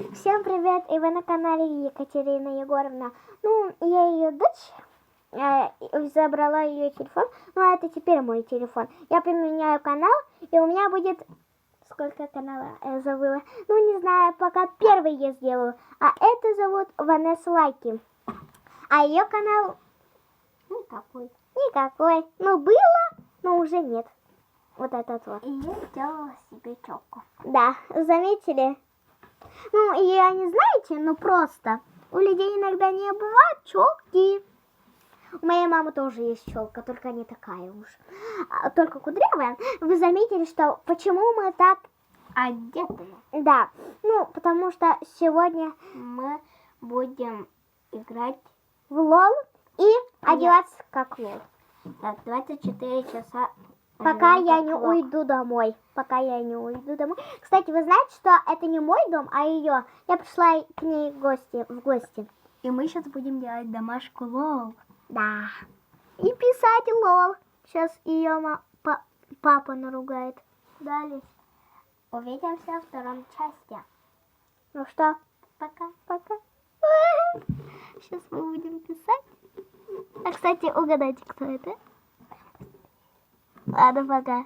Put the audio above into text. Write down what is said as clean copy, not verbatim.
Всем привет, и вы на канале Екатерина Егоровна. Ну, я ее дочь, забрала ее телефон, но это теперь мой телефон. Я поменяю канал, и у меня будет... Сколько каналов я забыла? Ну, не знаю, пока первый я сделаю. А это зовут Ванесса Лайки. А ее канал... Никакой. Ну, было, но уже нет. Вот этот вот. И я сделала себе челку. Да, заметили? Ну, ее не знаете, но просто. У людей иногда не бывает челки. У моей мамы тоже есть челка, только не такая уж. Только кудрявая. Вы заметили, что почему мы так одеты? Да, ну, потому что сегодня Мы будем играть в лол и одеваться как лол. так, 24 часа. Пока живем я как не лол. уйду домой. Пока я не уйду домой. Кстати, вы знаете, что это не мой дом, а ее. Я пришла к ней в гости. И мы сейчас будем делать домашку лол. Да. И писать лол. Сейчас ее папа наругает. Далее увидимся во втором части. Ну что? Пока. Сейчас мы будем писать. А, кстати, угадайте, кто это? Ладно, пока.